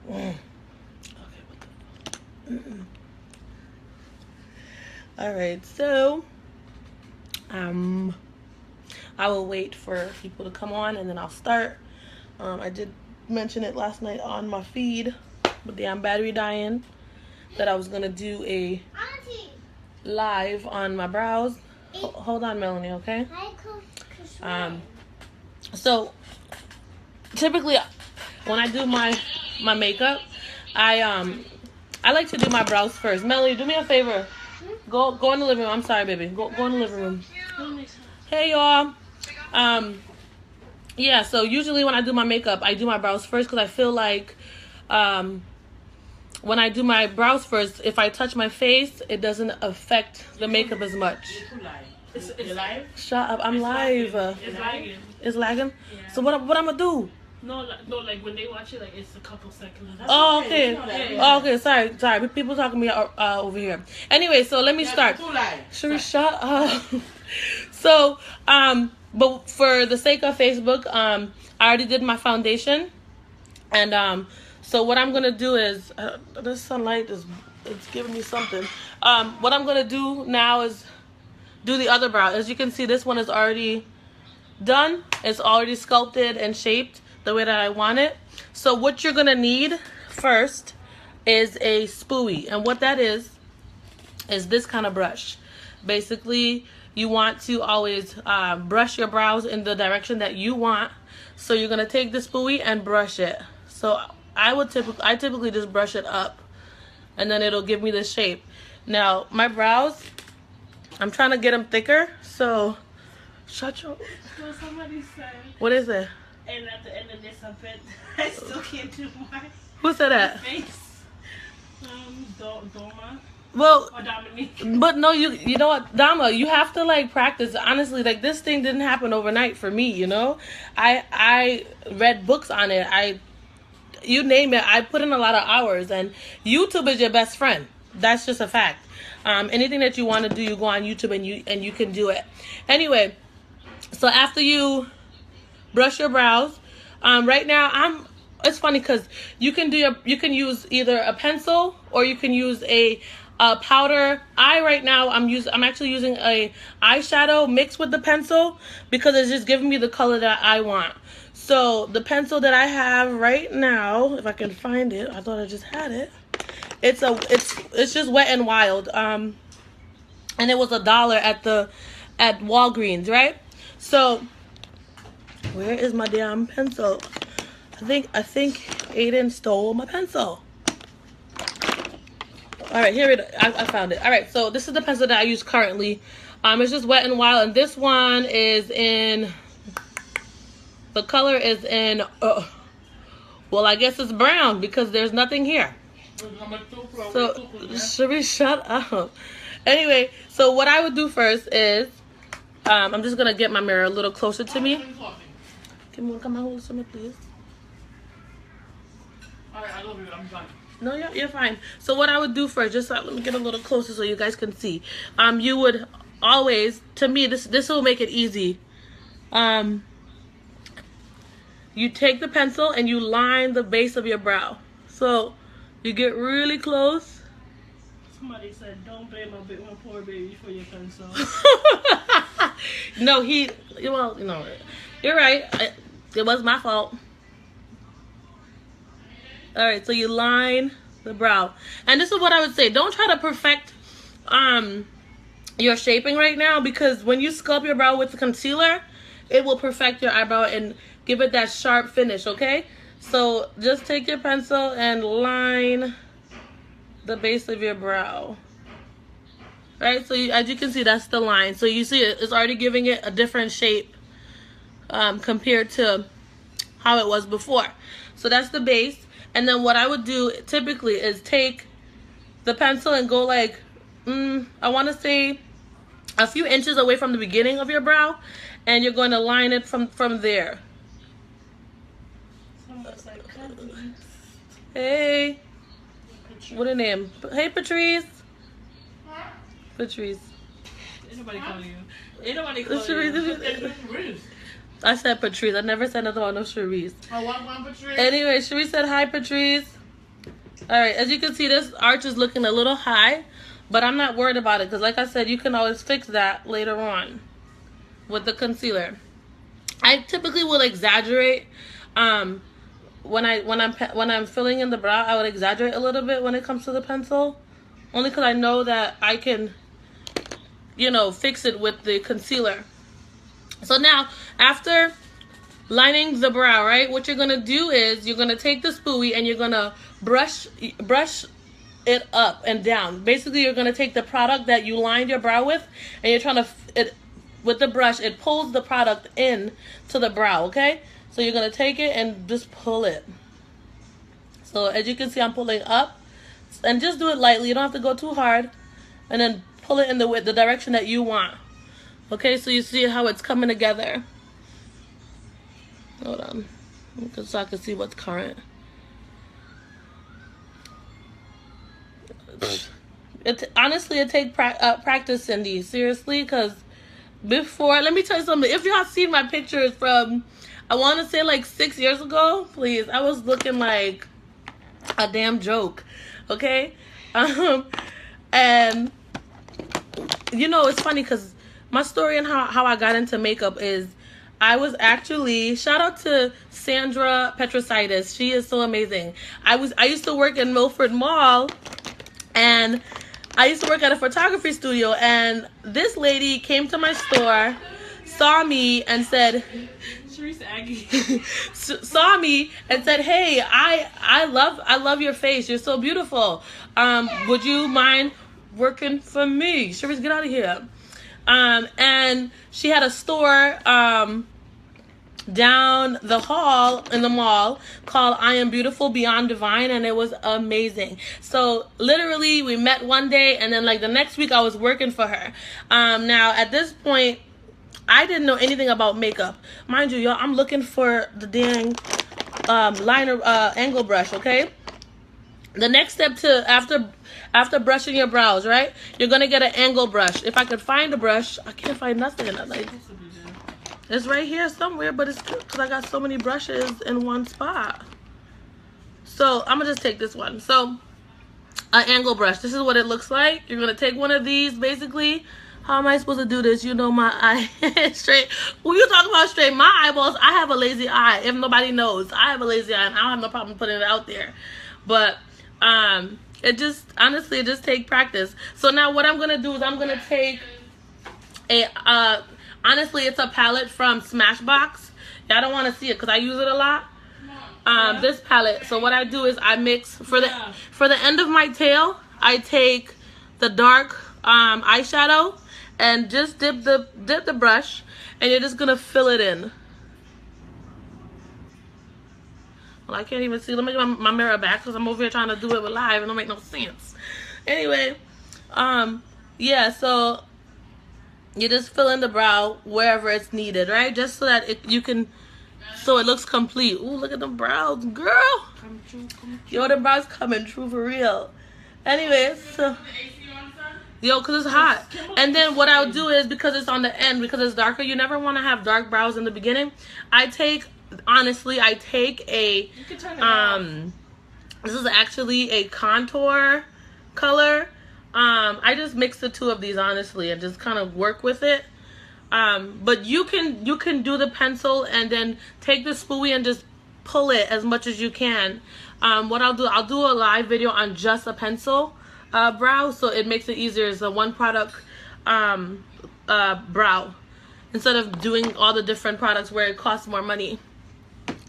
Okay, all right, so I will wait for people to come on and then I'll start. I did mention it last night on my feed with the battery dying that I was gonna do a live on my brows. Hold on, Melanie, okay? So typically when I do my makeup, I like to do my brows first. Melanie, do me a favor. Go in the living room. I'm sorry, baby. Go in the living room. Hey, y'all. Yeah, so usually when I do my makeup, I do my brows first because I feel like when I do my brows first, if I touch my face, it doesn't affect the makeup as much. It's live? Shut up. I'm live. It's lagging. It's lagging? Yeah. So what I'm going to do? No, like when they watch it, like it's a couple seconds. Oh, okay. Oh, okay. Sorry. People talking to me over here. Anyway, so let me start. Should we shut up? So, but for the sake of Facebook, I already did my foundation, and so what I'm gonna do is this sunlight it's giving me something. What I'm gonna do now is do the other brow. As you can see, this one is already done. It's already sculpted and shaped the way that I want it. So what you're gonna need first is a spoolie, and what that is this kind of brush. Basically, you want to always brush your brows in the direction that you want. So you're gonna take the spoolie and brush it. So I typically just brush it up, and then it'll give me the shape. Now my brows, I'm trying to get them thicker. So shut your. So somebody said. What is it? And at the end of this, I still can't do my Who said that? face. Doma. Well, Or Dominique. but no, you know what, Dama, you have to like practice. Honestly, like this thing didn't happen overnight for me. You know, I read books on it. You name it, I put in a lot of hours, and YouTube is your best friend. That's just a fact. Anything that you want to do, you go on YouTube and you can do it. Anyway, so after you brush your brows, right now it's funny because you can use either a pencil or you can use a powder. Right now I'm actually using a eyeshadow mixed with the pencil because it's just giving me the color that I want. So the pencil that I have right now, if I can find it, I thought I just had it. It's just Wet n Wild, and it was $1 at Walgreens, right? So where is my damn pencil? I think Aiden stole my pencil. All right, here it is. I found it. All right, so this is the pencil that I use currently. It's just Wet n Wild, and this one is in. The color is in. Well, I guess it's brown because there's nothing here. So should we shut up? Anyway, so what I would do first is, I'm just gonna get my mirror a little closer to me. Can you come and hold some, please? Alright, I love you. I'm done. No, you're fine. So what I would do first, just let me get a little closer so you guys can see. You would always, to me, this will make it easy. You take the pencil and you line the base of your brow. So you get really close. Somebody said, don't blame my poor baby for your pencil. No, you're right. It was my fault. All right, so you line the brow. And this is what I would say. Don't try to perfect your shaping right now, because when you sculpt your brow with the concealer, it will perfect your eyebrow and give it that sharp finish, okay? So just take your pencil and line the base of your brow. Right? So as you can see, that's the line. So you see it's already giving it a different shape compared to how it was before. So that's the base. And then what I would do typically is take the pencil and go like, I want to say a few inches away from the beginning of your brow, and you're going to line it from there. Hey, what a name. Hey, Patrice. Patrice. Ain't nobody calling you. Ain't nobody calling you. I said Patrice. I never said nothing about no Cherise. Oh, one Patrice. Anyway, Cherise said hi, Patrice. All right, as you can see, this arch is looking a little high, but I'm not worried about it because, like I said, you can always fix that later on with the concealer. I typically will exaggerate when I'm filling in the brow. I would exaggerate a little bit when it comes to the pencil, only because I know that I can, you know, fix it with the concealer. So now, after lining the brow, right, what you're gonna do is you're gonna take the spoolie and you're gonna brush it up and down. Basically, you're gonna take the product that you lined your brow with, and you're trying to with the brush, it pulls the product in to the brow. Okay, so you're gonna take it and just pull it. So as you can see, I'm pulling up, and just do it lightly. You don't have to go too hard, and then pull it in the direction that you want. Okay, so you see how it's coming together. Hold on, so I can see what's current. Honestly, it takes practice, Cindy. Seriously, because before, let me tell you something. If y'all seen my pictures from, I want to say like 6 years ago, please, I was looking like a damn joke. Okay, and you know, it's funny because my story and how I got into makeup is, I was actually, shout out to Sandra Petrositis. She is so amazing. I used to work in Milford Mall, and I used to work at a photography studio, and this lady came to my store, saw me and said, saw me and said, "Hey, I love your face. You're so beautiful. Would you mind working for me?" Sharice, get out of here. And she had a store down the hall in the mall called I Am Beautiful Beyond Divine, and it was amazing. So literally we met one day, and then like the next week I was working for her. Now at this point I didn't know anything about makeup, mind you, y'all. I'm looking for the dang liner angle brush. Okay, the next step to after brushing your brows, right, you're gonna get an angle brush. If I could find a brush, I can't find nothing in it. Like, it's right here somewhere, but it's because I got so many brushes in one spot. So I'm gonna just take this one. So an angle brush, this is what it looks like. You're gonna take one of these. Basically, how am I supposed to do this? You know, my eye straight. When you talk about straight, my eyeballs, I have a lazy eye. If nobody knows, I have a lazy eye, and I don't have no problem putting it out there. But it just, honestly, it just takes practice. So now what I'm gonna do is I'm gonna take a honestly, it's a palette from Smashbox. Y'all don't want to see it because I use it a lot. This palette. So what I do is I mix for the end of my tail. I take the dark eyeshadow and just dip the brush, and you're just gonna fill it in. Well, I can't even see. Let me get my mirror back because I'm over here trying to do it with live and it don't make no sense. Anyway, yeah. So you just fill in the brow wherever it's needed, right? Just so that so it looks complete. Ooh, look at the brows, girl. Come true. Yo, the brows coming true for real. Anyways, so yo, because it's hot. And then what I'll do is, because it's on the end, because it's darker, you never want to have dark brows in the beginning. Honestly, I take a this is actually a contour color. I just mix the two of these, honestly, and just kind of work with it. But you can do the pencil and then take the spoolie and just pull it as much as you can. What I'll do a live video on just a pencil brow, so it makes it easier. It's a one product brow instead of doing all the different products where it costs more money,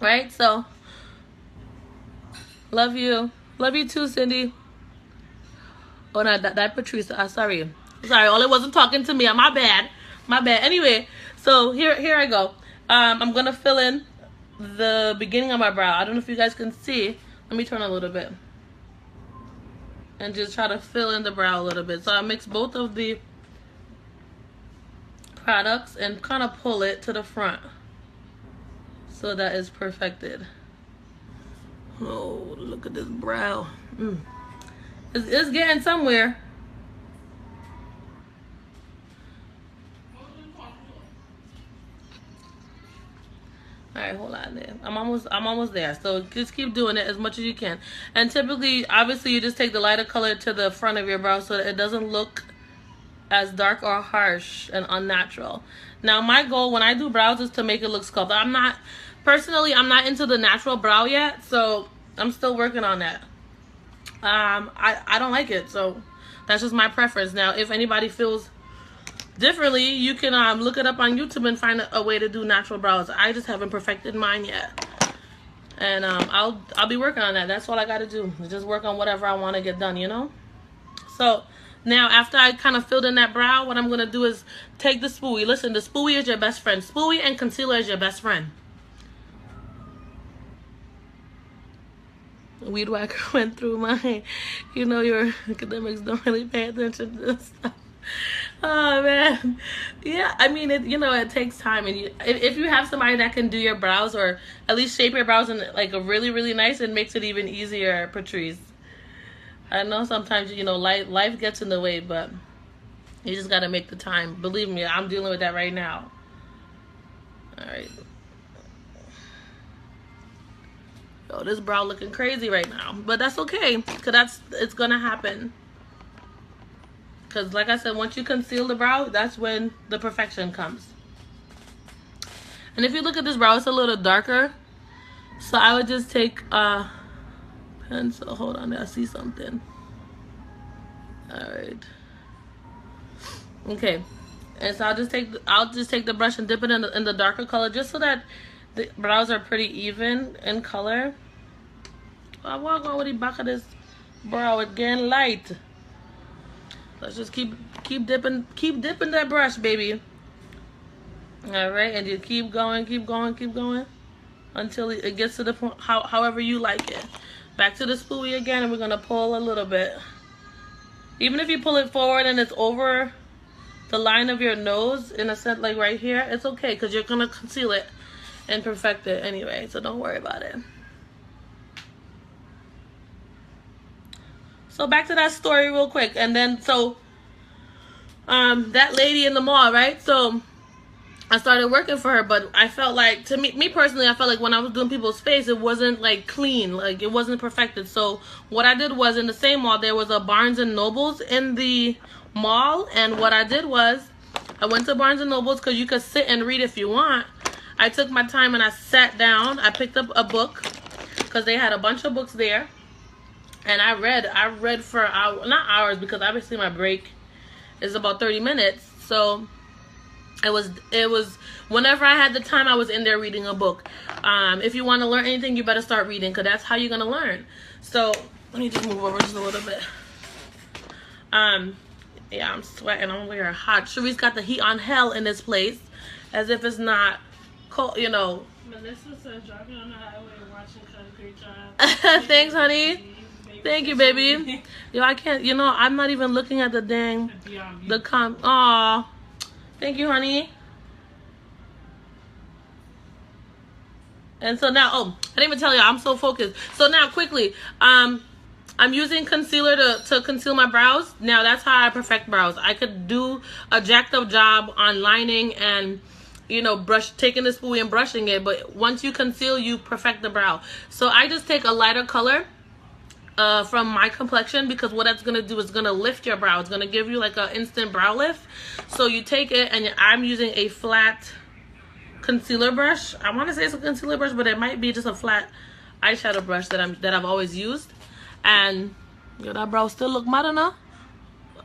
right? So love you too, Cindy. Oh no, that Patrice. Sorry, Ole wasn't talking to me. My bad. Anyway, so here I go. I'm gonna fill in the beginning of my brow. I don't know if you guys can see. Let me turn a little bit and just try to fill in the brow a little bit. So I mix both of the products and kind of pull it to the front so that it's perfected. Oh, look at this brow. It's getting somewhere. Alright, right, hold on there. I'm almost there. So just keep doing it as much as you can. And typically, obviously, you just take the lighter color to the front of your brow so that it doesn't look as dark or harsh and unnatural. Now, my goal when I do brows is to make it look sculpted. I'm not into the natural brow yet, so I'm still working on that. I don't like it, so that's just my preference. Now, if anybody feels differently, you can look it up on YouTube and find a way to do natural brows. I just haven't perfected mine yet, and I'll be working on that. That's all I got to do, just work on whatever I want to get done, you know. So now, after I kind of filled in that brow, what I'm gonna do is take the spoolie. Listen, the spoolie is your best friend. Spoolie and concealer is your best friend. Weed whacker went through my, you know, your academics don't really pay attention to this stuff. Oh man, yeah. I mean, it takes time, and if you have somebody that can do your brows or at least shape your brows in like a really, really nice, it makes it even easier, Patrice. I know sometimes life gets in the way, but you just gotta make the time. Believe me, I'm dealing with that right now. All right. Yo, this brow looking crazy right now, but that's okay, cause it's gonna happen. Because like I said, once you conceal the brow, that's when the perfection comes. And if you look at this brow, it's a little darker. So I would just take a pencil. Hold on, I see something. Alright. Okay. And so I'll just take the brush and dip it in the darker color, just so that the brows are pretty even in color. I walk on with the back of this brow again light. Let's just keep dipping that brush, baby. All right, and you keep going until it gets to the point however you like it. Back to the spoolie again, and we're gonna pull a little bit. Even if you pull it forward and it's over the line of your nose, in a sense, like right here, it's okay because you're gonna conceal it and perfect it anyway. So don't worry about it. So back to that story real quick. And then, so, that lady in the mall, right? So I started working for her, but I felt like, to me personally, I felt like when I was doing people's face, it wasn't like clean, like it wasn't perfected. So what I did was, in the same mall, there was a Barnes and Nobles in the mall. And what I did was, I went to Barnes and Nobles because you could sit and read if you want. I took my time and I sat down. I picked up a book because they had a bunch of books there. And I read for hours, not hours, because obviously my break is about 30 minutes. So it was whenever I had the time, I was in there reading a book. If you want to learn anything, you better start reading, because that's how you're going to learn. So let me just move over just a little bit. Yeah, I'm sweating. I'm very hot. Sharice got the heat on hell in this place, as if it's not cold, you know. Melissa says driving on the highway and watching Concrete Drive. Thanks, honey. Thank you, baby. Yo, I can't, I'm not even looking at the dang, aw. Thank you, honey. And so now, I didn't even tell you, I'm so focused. So now, quickly, I'm using concealer to conceal my brows. Now, that's how I perfect brows. I could do a jacked up job on lining and, taking the spoolie and brushing it. But once you conceal, you perfect the brow. So I just take a lighter color from my complexion, because what that's gonna do is gonna lift your brow. It's gonna give you like an instant brow lift. So you take it, and I'm using a flat concealer brush. I want to say it's a concealer brush, but it might be just a flat eyeshadow brush that I've always used. And that brow still look mad enough,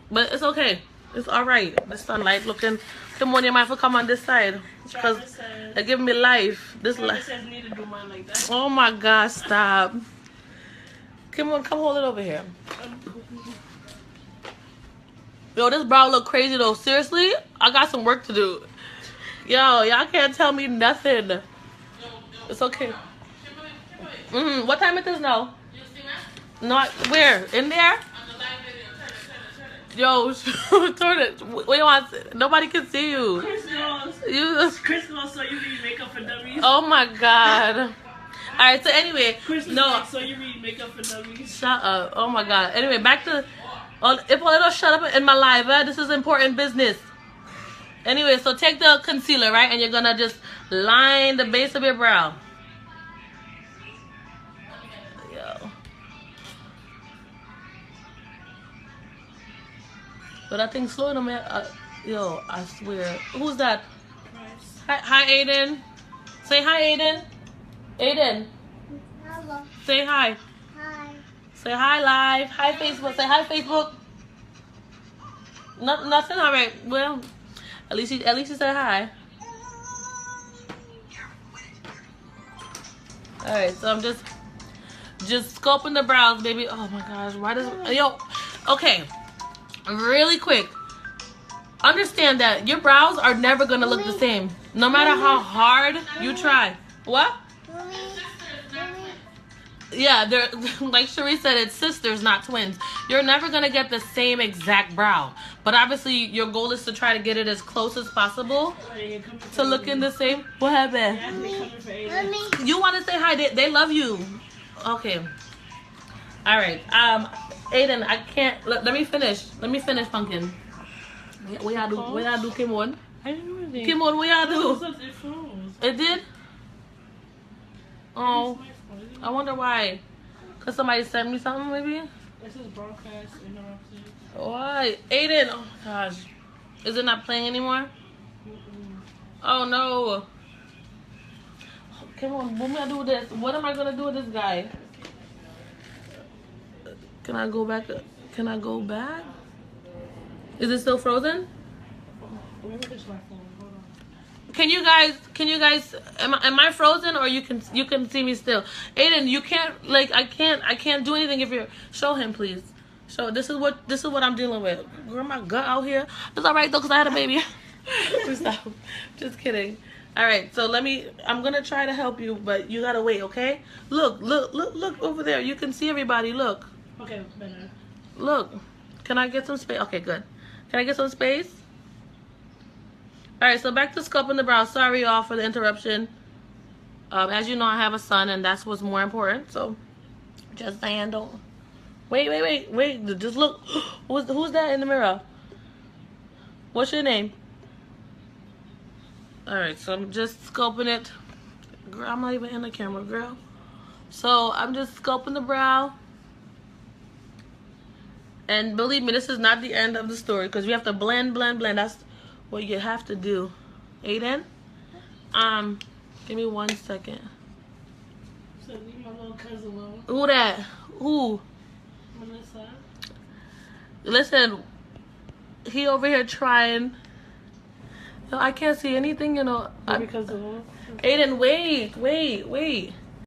but it's okay. It's all right. The sunlight looking. The morning might have to come on this side because it give me life. This life. Need to do mine like that. Oh my gosh! Stop. Come on, come hold it over here. Yo, this brow look crazy though. Seriously, I got some work to do. Yo, y'all can't tell me nothing. It's okay. What time it is now? Not where? In there? Yo, turn it. What you want? Nobody can see you. Chris knows, so you read Makeup for Dummies. Oh my god. Alright, so anyway, so you read Makeup for Dummies. Shut up. Oh my god. Anyway, back to if I don't shut up in my life, this is important business. Anyway, so take the concealer, right? And you're gonna just line the base of your brow. Yo. But that thing's slowing them. Yo, I swear. Who's that? Hi, Aiden. Say hi, Aiden. Aiden. Hello. Say hi. Hi. Say hi, live. Hi, Facebook. Say hi, Facebook. Nothing. All right. Well, at least you said hi. All right. So I'm just scoping the brows, baby. Oh my gosh. Why does yo? Okay. Really quick. Understand that your brows are never gonna look the same, no matter how hard you try. What? Yeah, they're like Cherie said, it's sisters, not twins. You're never gonna get the same exact brow, but obviously your goal is to try to get it as close as possible to looking the same. What happened? You want to say hi? They love you. Okay. All right. Aiden, I can't. Let me finish. Let me finish, Pumpkin. What y'all do? What y'all do, Kimon? I didn't do anything. Kimon, what y'all do? It froze. It did? Oh, I wonder why. Cause somebody sent me something, maybe? It says broadcast interrupted. Why? Aiden, oh my gosh. Is it not playing anymore? Oh no. Come on, what am I do with this? What am I gonna do with this guy? Can I go back? Can I go back? Is it still frozen? Maybe it's my phone. Hold on. Can you guys am I frozen, or you can see me still? Aiden, you can't, like, I can't do anything if you're, show him please. So this is what I'm dealing with. Girl, my gut out here. It's all right though, cause I had a baby. Stop. Just kidding. All right, so I'm gonna try to help you, but you gotta wait, okay? Look over there. You can see everybody. Look. Okay, better. Look. Can I get some space? Okay, good. Can I get some space? All right, so back to sculpting the brow. Sorry, y'all, for the interruption. As you know, I have a son, and that's what's more important. So, just saying, don't. Wait. Just look. Who's that in the mirror? What's your name? All right, so I'm just sculpting it. Girl, I'm not even in the camera, girl. So I'm just sculpting the brow. And believe me, this is not the end of the story, because we have to blend. That's what you have to do. Aiden? Give me 1 second. So leave my little cousin alone. Who that? Who? Melissa. Listen, he over here trying. No, I can't see anything, you know. Because of Aiden, wait.